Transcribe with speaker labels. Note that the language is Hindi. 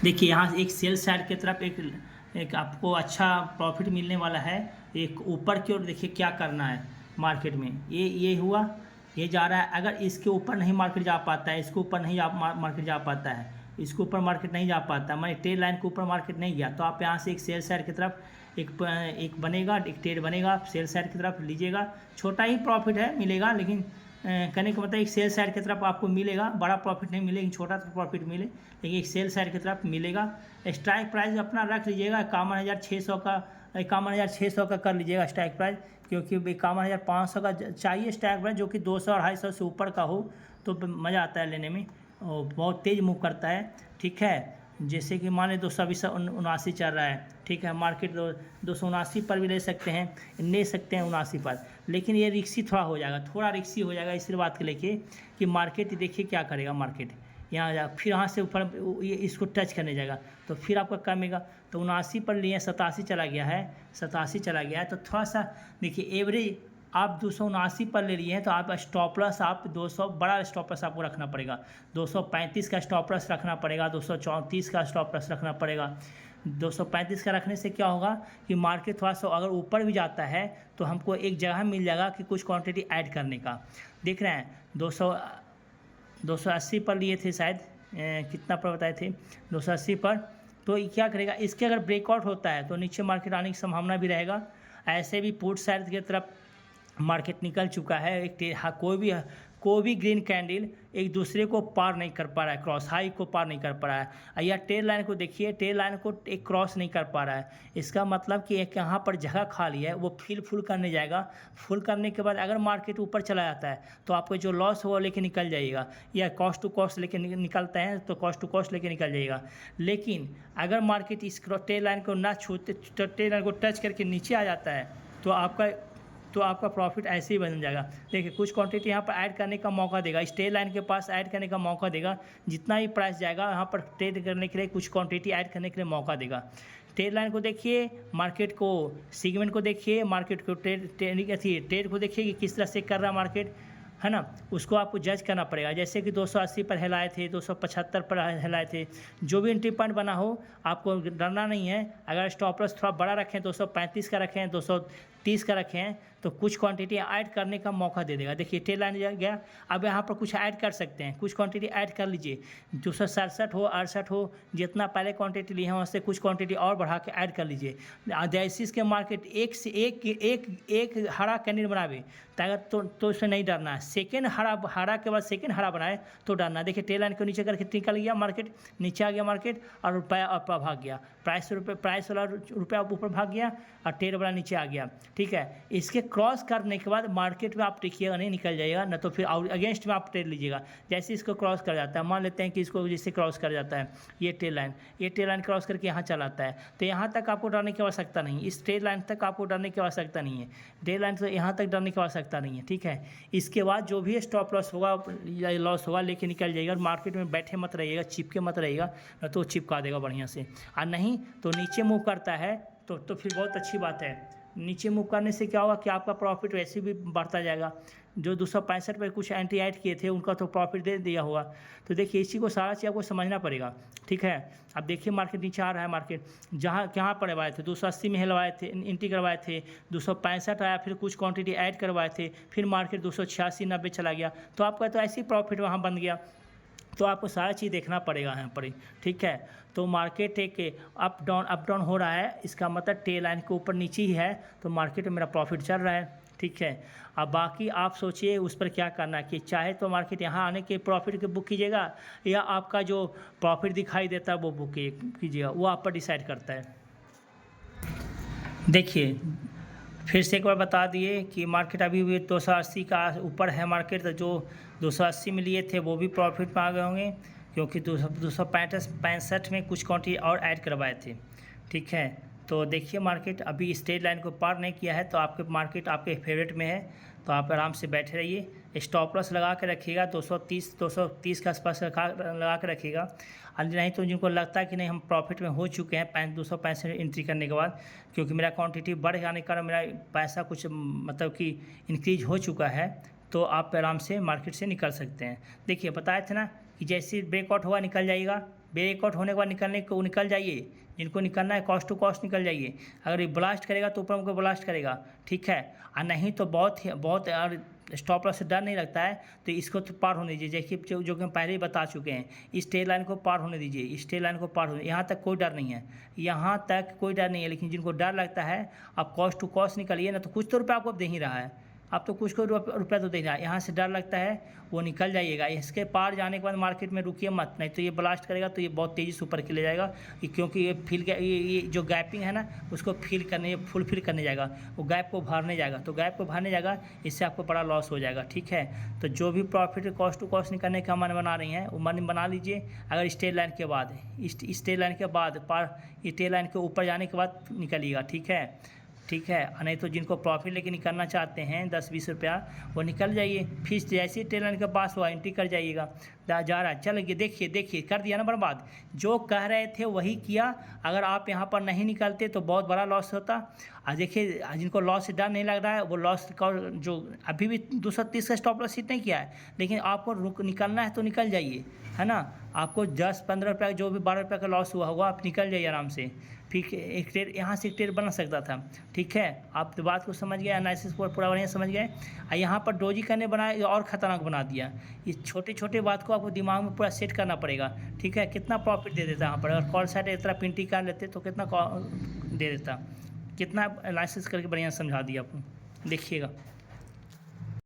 Speaker 1: देखिए यहाँ एक सेल साइड की तरफ एक आपको अच्छा प्रॉफिट मिलने वाला है। एक ऊपर की ओर देखिए क्या करना है मार्केट में, ये हुआ, ये जा रहा है। अगर इसके ऊपर नहीं मार्केट जा पाता है, इसके ऊपर नहीं मार्केट जा पाता है, इसके ऊपर मार्केट नहीं जा पाता, मैं ट्रेड लाइन के ऊपर मार्केट नहीं गया, तो आप यहाँ से एक सेल साइड की तरफ एक बनेगा, एक ट्रेड बनेगा, सेल साइड की तरफ लीजिएगा। छोटा ही प्रॉफिट है मिलेगा, लेकिन कहने का मतलब एक सेल साइड की तरफ आपको मिलेगा, बड़ा प्रॉफिट नहीं मिलेगा, छोटा सा प्रॉफिट मिले, लेकिन एक सेल साइड की तरफ मिलेगा। स्ट्राइक प्राइस अपना रख लीजिएगा 51,600 का, 51,600 का कर लीजिएगा स्ट्राइक प्राइस, क्योंकि 51,500 का चाहिए स्ट्राइक प्राइस, जो कि 200-250 से ऊपर का हो तो मज़ा आता है लेने में, और बहुत तेज़ मूव करता है। ठीक है, जैसे कि मान लें 279 चल रहा है, ठीक है, मार्केट 279 पर भी ले सकते हैं, ले सकते हैं 79 पर, लेकिन ये रिक्सी थोड़ा हो जाएगा, थोड़ा रिक्सी हो जाएगा इस बात के लेके कि मार्केट देखिए क्या करेगा। मार्केट यहाँ जा, फिर यहाँ से ऊपर ये इसको टच करने जाएगा, तो फिर आपका कमेगा। तो 79 पर लिए 87 चला गया है, 87 चला गया है, तो थोड़ा सा देखिए एवरेज आप 279 पर ले लिए हैं, तो आप स्टॉप लॉस आप 200 बड़ा स्टॉप लॉस आपको रखना पड़ेगा, 235 का स्टॉप लॉस रखना पड़ेगा, 234 का स्टॉप लॉस रखना पड़ेगा। 235 का रखने से क्या होगा कि मार्केट थोड़ा सा अगर ऊपर भी जाता है तो हमको एक जगह मिल जाएगा कि कुछ क्वांटिटी ऐड करने का। देख रहे हैं 280 पर लिए थे शायद, कितना पर बताए थे 280 पर, तो ये क्या करेगा, इसके अगर ब्रेकआउट होता है तो नीचे मार्केट आने की संभावना भी रहेगा। ऐसे भी पुट साइड की तरफ मार्केट निकल चुका है, कोई भी ग्रीन कैंडल एक दूसरे को पार नहीं कर पा रहा है, क्रॉस हाई को पार नहीं कर पा रहा है, या टेल लाइन को देखिए, टेल लाइन को एक क्रॉस नहीं कर पा रहा है। इसका मतलब कि एक यहाँ पर जगह खाली है, वो फुल करने जाएगा। फुल करने के बाद अगर मार्केट ऊपर चला जाता है तो आपको जो लॉस हो लेके निकल जाइएगा, या कॉस्ट टू कॉस्ट लेके निकलते हैं तो कॉस्ट टू कॉस्ट लेके निकल जाइएगा। लेकिन अगर मार्केट इस टेल लाइन को ना छूते, टेल लाइन को टच करके नीचे आ जाता है तो आपका प्रॉफिट ऐसे ही बन जाएगा। देखिए कुछ क्वांटिटी यहाँ पर ऐड करने का मौका देगा, इस टेल लाइन के पास ऐड करने का मौका देगा, जितना ही प्राइस जाएगा यहाँ पर ट्रेड करने के लिए कुछ क्वांटिटी ऐड करने के लिए मौका देगा। ट्रेड लाइन को देखिए, मार्केट को सेगमेंट को देखिए, मार्केट को ट्रेड को देखिए कि किस तरह से कर रहा है मार्केट, है ना, उसको आपको जज करना पड़ेगा। जैसे कि 280 पर हिलाए थे, 275 पर हिलाए थे, जो भी एंट्री पॉइंट बना हो आपको डरना नहीं है। अगर स्टॉप लॉस थोड़ा बड़ा रखें, 235 का रखें, 230 का रखें, तो कुछ क्वांटिटी ऐड करने का मौका दे देगा। देखिए टेल लाइन गया, अब यहाँ पर कुछ ऐड कर सकते हैं, कुछ क्वांटिटी ऐड कर लीजिए, 267 हो 68 हो, जितना पहले क्वांटिटी लिए हैं उससे कुछ क्वांटिटी और बढ़ा के ऐड कर लीजिए। जैसे इसके मार्केट एक से एक हरा कैंडल बनावे तो इसमें नहीं डरना है। सेकेंड हरा के बाद सेकेंड हरा बनाए तो डरना। देखिए टेल लाइन को नीचे करके निकल गया मार्केट, नीचे आ गया मार्केट, और रुपया ऊपर भाग गया, प्राइस वाला रुपया ऊपर भाग गया और टेल वाला नीचे आ गया। ठीक है, इसके क्रॉस करने के बाद मार्केट में आप देखिएगा नहीं निकल जाएगा, ना तो फिर अगेंस्ट में आप ट्रेड लीजिएगा। जैसे इसको क्रॉस कर जाता है, मान लेते हैं कि इसको जिससे क्रॉस कर जाता है ये टेल लाइन क्रॉस करके यहाँ चलाता है, तो यहाँ तक आपको डरने की आवश्यकता नहीं, इस ट्रेड लाइन तक आपको डरने की आवश्यकता नहीं है, ट्रेड लाइन से यहाँ तक डरने की आवश्यकता नहीं है। ठीक है, इसके बाद जो भी स्टॉप लॉस होगा या लॉस होगा लेके निकल जाइएगा। मार्केट में बैठे मत रहिएगा, चिपके मत रहिएगा, ना तो चिपका देगा बढ़िया से, और नहीं तो नीचे मूव करता है तो फिर बहुत अच्छी बात है। नीचे मूव करने से क्या होगा कि आपका प्रॉफिट वैसे भी बढ़ता जाएगा। जो 265 पर कुछ एंट्री ऐड किए थे उनका तो प्रॉफिट दे दिया होगा। तो देखिए इसी को सारा चीज़ आपको समझना पड़ेगा। ठीक है, अब देखिए मार्केट नीचे आ रहा है, मार्केट कहाँ पर करवाए थे, 280 में हिलवाए थे, एंट्री करवाए थे, 265 आया, फिर कुछ क्वांटिटी ऐड करवाए थे, फिर मार्केट 286-90 चला गया, तो आपका तो ऐसे ही प्रॉफिट वहाँ बन गया। तो आपको सारा चीज़ देखना पड़ेगा यहाँ पर ही। ठीक है, तो मार्केट एक अप डाउन हो रहा है, इसका मतलब टेल लाइन के ऊपर नीचे ही है, तो मार्केट में मेरा प्रॉफिट चल रहा है। ठीक है, अब बाकी आप सोचिए उस पर क्या करना है, कि चाहे तो मार्केट यहाँ आने के प्रॉफिट के बुक कीजिएगा, या आपका जो प्रॉफिट दिखाई देता है वो बुक कीजिएगा, वो आप पर डिसाइड करता है। देखिए फिर से एक बार बता दिए कि मार्केट अभी भी 280 का ऊपर है मार्केट, तो जो 280 में लिए थे वो भी प्रॉफिट में आ गए होंगे, क्योंकि 265 में कुछ क्वांटिटी और ऐड करवाए थे। ठीक है, तो देखिए मार्केट अभी स्ट्रेट लाइन को पार नहीं किया है, तो आपके मार्केट आपके फेवरेट में है, तो आप आराम से बैठे रहिए। स्टॉप लॉस लगा के रखिएगा 230 के आसपास लगा के रखिएगा, और नहीं तो जिनको लगता है कि नहीं हम प्रॉफिट में हो चुके हैं 265 एंट्री करने के बाद, क्योंकि मेरा क्वांटिटी बढ़ जाने के कारण मेरा पैसा कुछ मतलब कि इंक्रीज हो चुका है, तो आप आराम से मार्केट से निकल सकते हैं। देखिए बताए थे ना कि जैसे ब्रेकआउट हुआ निकल जाइएगा, ब्रेकआउट होने के बाद निकल जाइए, जिनको निकलना है कॉस्ट टू कॉस्ट निकल जाइए। अगर ये ब्लास्ट करेगा तो ऊपर को ब्लास्ट करेगा, ठीक है, और नहीं तो बहुत और स्टॉप लॉस से डर नहीं लगता है तो इसको तो पार होने दीजिए। देखिए जो कि हम पहले ही बता चुके हैं, इस ट्रेड लाइन को पार होने दीजिए, इस ट्रेड लाइन को पार होने, यहाँ तक कोई डर नहीं है, यहाँ तक कोई डर नहीं है। लेकिन जिनको डर लगता है, आप कॉस्ट टू कॉस्ट निकलिए ना, तो कुछ तो रुपये आपको दे ही रहा है, आप तो कुछ को रुपया तो दे रहा है। यहाँ से डर लगता है वो निकल जाइएगा, इसके पार जाने के बाद मार्केट में रुकिए मत, नहीं तो ये ब्लास्ट करेगा तो ये बहुत तेज़ी से ऊपर के ले जाएगा, क्योंकि ये जो गैपिंग है ना उसको फुल फिल करने जाएगा, वो गैप को भरने जाएगा, तो गैप को भरने जाएगा, इससे आपको बड़ा लॉस हो जाएगा, ठीक है। तो जो भी प्रॉफिट कॉस्ट टू कॉस्ट निकलने का मन बना रही हैं वो मन बना लीजिए। अगर स्ट्रेट लाइन के बाद स्ट्रेट लाइन के बाद स्ट्रेट लाइन के ऊपर जाने के बाद निकलिएगा, ठीक है। नहीं तो जिनको प्रॉफिट लेके निकलना चाहते हैं 10-20 रुपया, वो निकल जाइए, फिर जैसे ही ट्रेड लाइन के पास हुआ एंट्री कर जाइएगा। जा रहा है, चलिए देखिए कर दिया ना बर्बाद, जो कह रहे थे वही किया। अगर आप यहाँ पर नहीं निकलते तो बहुत बड़ा लॉस होता। और देखिए जिनको लॉस से डर नहीं लग रहा है, वो लॉस का जो अभी भी 230 का स्टॉप लॉस हिट नहीं किया है, लेकिन आपको निकलना है तो निकल जाइए, है ना। आपको 10-15 रुपये जो भी 12 रुपये का लॉस हुआ होगा, आप निकल जाइए आराम से, फिर एक ट्रेड यहाँ से एक ट्रेड बना सकता था, ठीक है। आप तो बात को समझ गए, एनालिसिस पूरा बढ़िया समझ गए। और यहाँ पर डोजी करने बनाया और ख़तरनाक बना दिया। इस छोटे बात को आपको दिमाग में पूरा सेट करना पड़ेगा, ठीक है। कितना प्रॉफिट दे देता यहाँ पर, अगर कॉल साइड इतना पिंटी कर लेते तो कितना दे देता, कितना एनालिसिस करके बढ़िया समझा दिया आपको, देखिएगा।